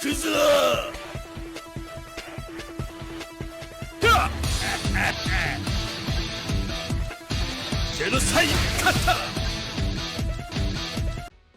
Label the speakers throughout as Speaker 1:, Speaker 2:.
Speaker 1: くぞ。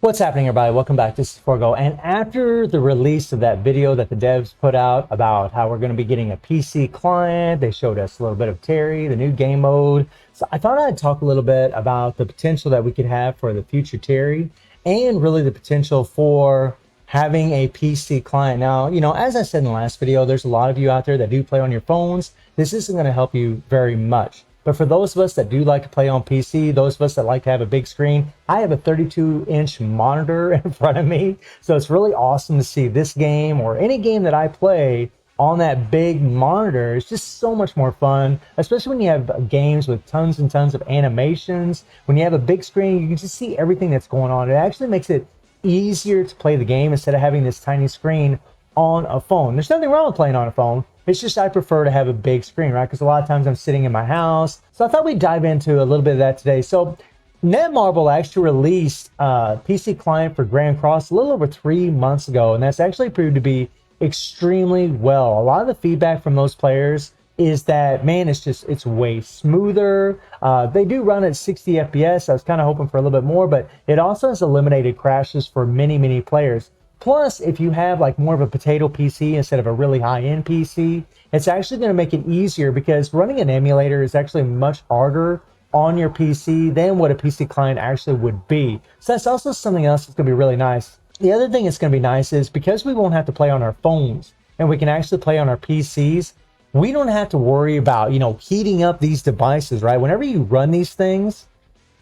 Speaker 2: What's happening, everybody? Welcome back. This is Forgo. And after the release of that video that the devs put out about how we're going to be getting a PC client, they showed us a little bit of Terry, the new game mode. So I thought I'd talk a little bit about the potential that we could have for the future Terry and really the potential for having a PC client. Now, you know, as I said in the last video, there's a lot of you out there that do play on your phones. This isn't going to help you very much. But for those of us that do like to play on PC, those of us that like to have a big screen, I have a 32-inch monitor in front of me. So it's really awesome to see this game or any game that I play on that big monitor. It's just so much more fun, especially when you have games with tons and tons of animations. When you have a big screen, you can just see everything that's going on. It actually makes it easier to play the game instead of having this tiny screen on a phone. There's nothing wrong with playing on a phone. It's just I prefer to have a big screen, right? Because a lot of times I'm sitting in my house. So I thought we'd dive into a little bit of that today. So Netmarble actually released a PC client for Grand Cross a little over 3 months ago, and that's actually proved to be extremely well. A lot of the feedback from those players is that, man, it's way smoother. They do run at 60 FPS. I was kind of hoping for a little bit more, but it also has eliminated crashes for many players. Plus, if you have like more of a potato PC instead of a really high-end PC, it's actually going to make it easier because running an emulator is actually much harder on your PC than what a PC client actually would be. So that's also something else that's going to be really nice. The other thing that's going to be nice is because we won't have to play on our phones and we can actually play on our PCs, we don't have to worry about, you know, heating up these devices, right? Whenever you run these things,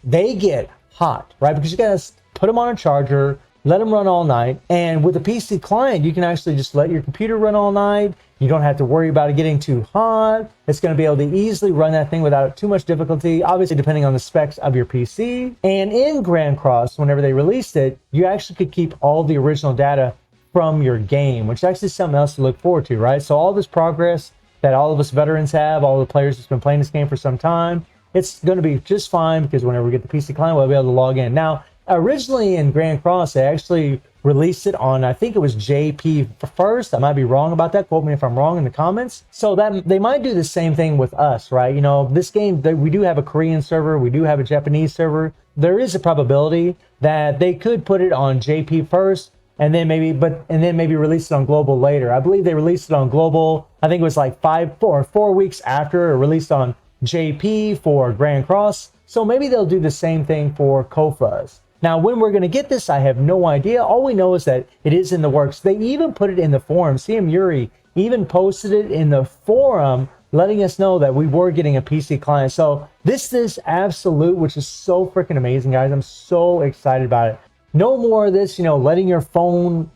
Speaker 2: they get hot, right? Because you got to put them on a charger, let them run all night. And with a PC client, you can actually just let your computer run all night. You don't have to worry about it getting too hot. It's going to be able to easily run that thing without too much difficulty, obviously depending on the specs of your PC. And in Grand Cross, whenever they released it, you actually could keep all the original data from your game, which is actually something else to look forward to, right? So all this progress that all of us veterans have, all the players that's been playing this game for some time, it's going to be just fine because whenever we get the PC client, we'll be able to log in. Now, originally in Grand Cross, they actually released it on, I think it was JP first. I might be wrong about that. Quote me if I'm wrong in the comments. So that they might do the same thing with us, right? You know, this game, we do have a Korean server. We do have a Japanese server. There is a probability that they could put it on JP first and then maybe release it on global later. I believe they released it on global. I think it was like 4 weeks after it released on JP for Grand Cross. So maybe they'll do the same thing for KOFAS. Now, when we're going to get this, I have no idea. All we know is that it is in the works. They even put it in the forum. CM Yuri even posted it in the forum, letting us know that we were getting a PC client. So this is absolute, which is so freaking amazing, guys. I'm so excited about it. No more of this, you know, letting your phone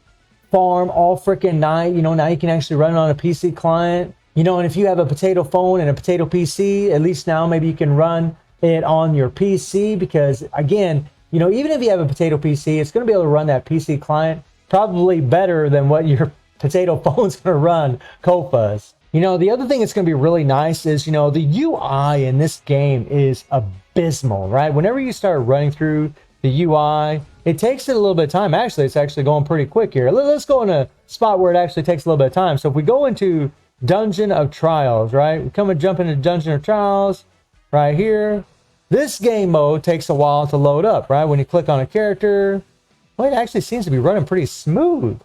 Speaker 2: farm all freaking night. You know, now you can actually run it on a PC client. You know, and if you have a potato phone and a potato PC, at least now maybe you can run it on your PC because, again, you know, even if you have a potato PC, it's going to be able to run that PC client probably better than what your potato phone's going to run KOFAS. You know, the other thing that's going to be really nice is, you know, the UI in this game is abysmal, right? Whenever you start running through the UI, it takes it a little bit of time. Actually, it's actually going pretty quick here. Let's go in a spot where it actually takes a little bit of time. So if we go into Dungeon of Trials, right? We come and jump into Dungeon of Trials right here. This game mode takes a while to load up, right? When you click on a character, well, it actually seems to be running pretty smooth.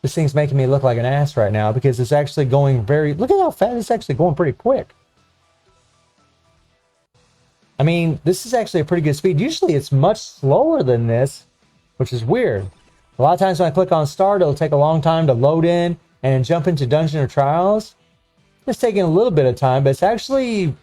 Speaker 2: This thing's making me look like an ass right now because it's actually going look at how fast it's actually going pretty quick. I mean, this is actually a pretty good speed. Usually it's much slower than this, which is weird. A lot of times when I click on start, it'll take a long time to load in and jump into Dungeon of Trials. It's taking a little bit of time, but it's actually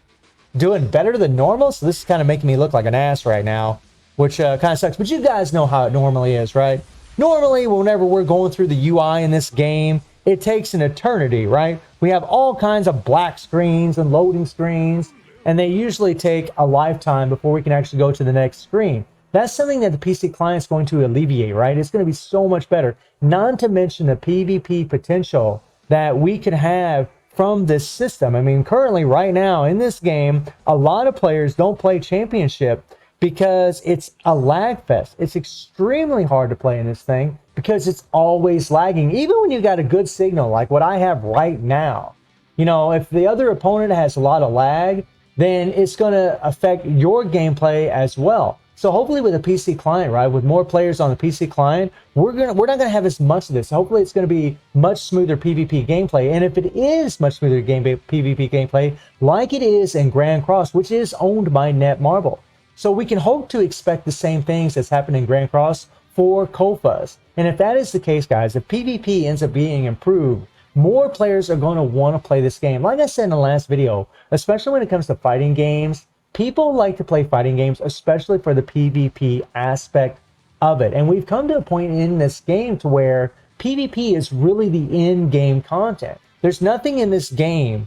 Speaker 2: doing better than normal. So this is kind of making me look like an ass right now, which kind of sucks. But you guys know how it normally is, right? Normally, whenever we're going through the UI in this game, it takes an eternity, right? We have all kinds of black screens and loading screens, and they usually take a lifetime before we can actually go to the next screen. That's something that the PC client is going to alleviate, right? It's going to be so much better. Not to mention the PvP potential that we could have from this system. I mean, currently right now in this game, a lot of players don't play championship because it's a lag fest. It's extremely hard to play in this thing because it's always lagging. Even when you got a good signal like what I have right now, you know, if the other opponent has a lot of lag, then it's going to affect your gameplay as well. So hopefully with a PC client, right, with more players on the PC client, we're not going to have as much of this. Hopefully it's going to be much smoother PvP gameplay. And if it is much smoother PvP gameplay, like it is in Grand Cross, which is owned by Netmarble. So we can hope to expect the same things that's happened in Grand Cross for KOFAS. And if that is the case, guys, if PvP ends up being improved, more players are going to want to play this game. Like I said in the last video, especially when it comes to fighting games, people like to play fighting games, especially for the PvP aspect of it. And we've come to a point in this game to where PvP is really the in-game content. There's nothing in this game,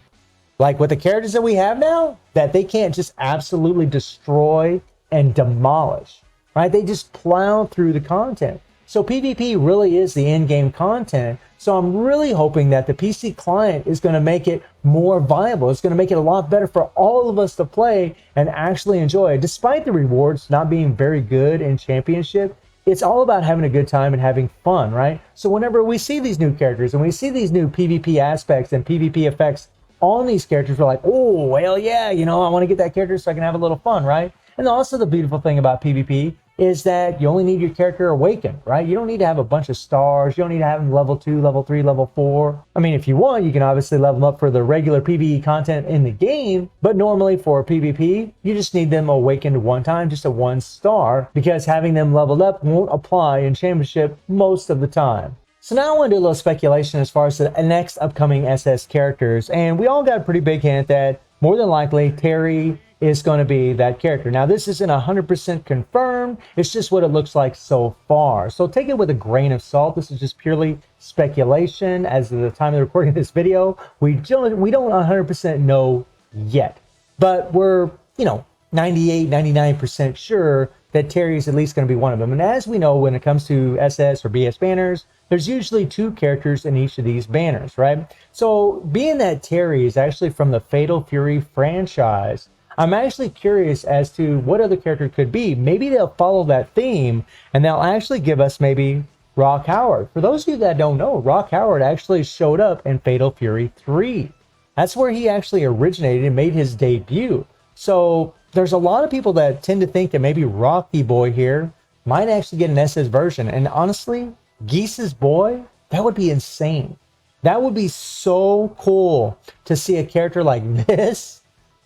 Speaker 2: like with the characters that we have now, that they can't just absolutely destroy and demolish, right? They just plow through the content. So PvP really is the in-game content. So I'm really hoping that the PC client is going to make it more viable. It's going to make it a lot better for all of us to play and actually enjoy. Despite the rewards not being very good in Championship, it's all about having a good time and having fun, right? So whenever we see these new characters and we see these new PvP aspects and PvP effects on these characters, we're like, oh, well, yeah, you know, I want to get that character so I can have a little fun, right? And also the beautiful thing about PvP is that you only need your character awakened, right? You don't need to have a bunch of stars. You don't need to have them level 2, level 3, level 4. I mean, if you want, you can obviously level them up for the regular PvE content in the game, but normally for PvP, you just need them awakened one time, just a 1 star, because having them leveled up won't apply in Championship most of the time. So now I want to do a little speculation as far as the next upcoming SS characters, and we all got a pretty big hint that more than likely Terry is going to be that character. Now, this isn't 100% confirmed. It's just what it looks like so far. So take it with a grain of salt. This is just purely speculation. As of the time of recording this video, we don't 100% know yet. But we're, 98, 99% sure that Terry is at least going to be one of them. And as we know, when it comes to SS or BS banners, there's usually 2 characters in each of these banners, right? So being that Terry is actually from the Fatal Fury franchise, I'm actually curious as to what other character could be. Maybe they'll follow that theme and they'll actually give us maybe Rock Howard. For those of you that don't know, Rock Howard actually showed up in Fatal Fury 3. That's where he actually originated and made his debut. So there's a lot of people that tend to think that maybe Rocky Boy here might actually get an SS version. And honestly, Geese's boy, that would be insane. That would be so cool to see a character like this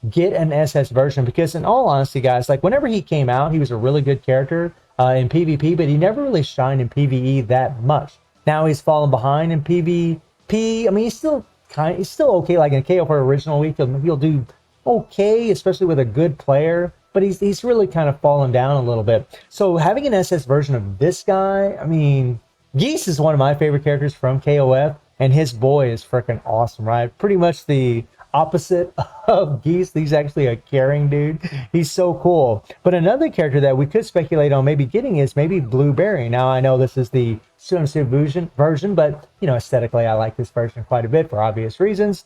Speaker 2: get an SS version, because in all honesty, guys, like whenever he came out, he was a really good character in PvP, but he never really shined in PvE that much. Now he's fallen behind in PvP. I mean, he's still okay. Like in KO for original week, he'll do okay, especially with a good player, but he's really kind of fallen down a little bit. So having an SS version of this guy, I mean, Geese is one of my favorite characters from KOF, and his boy is freaking awesome, right? Pretty much the opposite of Geese. He's actually a caring dude. He's so cool. But another character that we could speculate on maybe getting is maybe Blueberry. Now I know this is the swimsuit version, but aesthetically I like this version quite a bit for obvious reasons.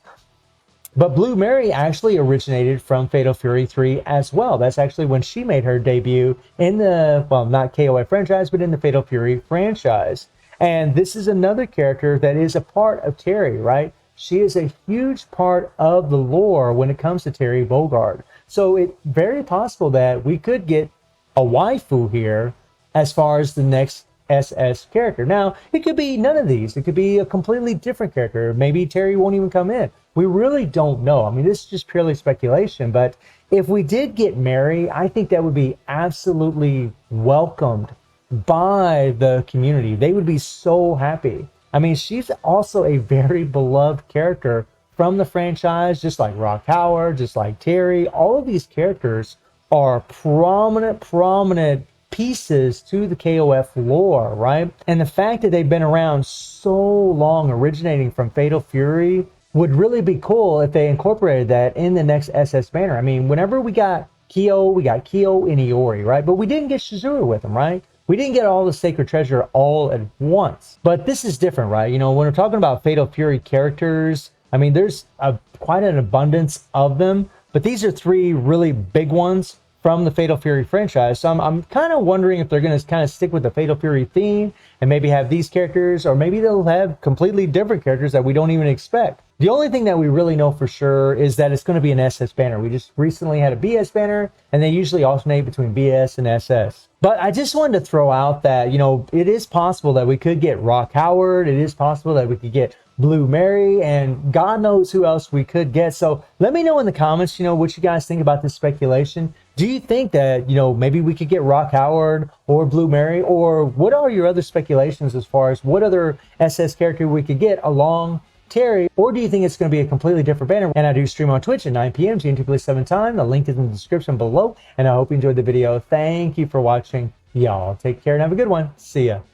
Speaker 2: But Blue Mary actually originated from Fatal Fury 3 as well. That's actually when she made her debut in the, well, not KOF franchise, but in the Fatal Fury franchise. And this is another character that is a part of Terry, right? She is a huge part of the lore when it comes to Terry Bogard. So it's very possible that we could get a waifu here as far as the next SS character. Now, it could be none of these. It could be a completely different character. Maybe Terry won't even come in. We really don't know. I mean, this is just purely speculation. But if we did get Mary, I think that would be absolutely welcomed by the community. They would be so happy. I mean, she's also a very beloved character from the franchise, just like Rock Howard, just like Terry. All of these characters are prominent pieces to the KOF lore, right? And the fact that they've been around so long, originating from Fatal Fury, would really be cool if they incorporated that in the next SS banner. I mean, whenever we got Kyo and Iori, right? But we didn't get Shizuru with them, right? We didn't get all the Sacred Treasure all at once. But this is different, right? When we're talking about Fatal Fury characters, I mean, there's quite an abundance of them. But these are 3 really big ones from the Fatal Fury franchise. So I'm kind of wondering if they're going to kind of stick with the Fatal Fury theme and maybe have these characters, or maybe they'll have completely different characters that we don't even expect. The only thing that we really know for sure is that it's going to be an SS banner. We just recently had a BS banner, and they usually alternate between BS and SS. But I just wanted to throw out that, you know, it is possible that we could get Rock Howard. It is possible that we could get Blue Mary, and God knows who else we could get. So let me know in the comments, you know, what you guys think about this speculation. Do you think that, you know, maybe we could get Rock Howard or Blue Mary? Or what are your other speculations as far as what other SS character we could get along Terry? Or do you think it's going to be a completely different banner? And I do stream on Twitch at 9 p.m. GMT 7 time. The link is in the description below. And I hope you enjoyed the video. Thank you for watching. Y'all take care and have a good one. See ya.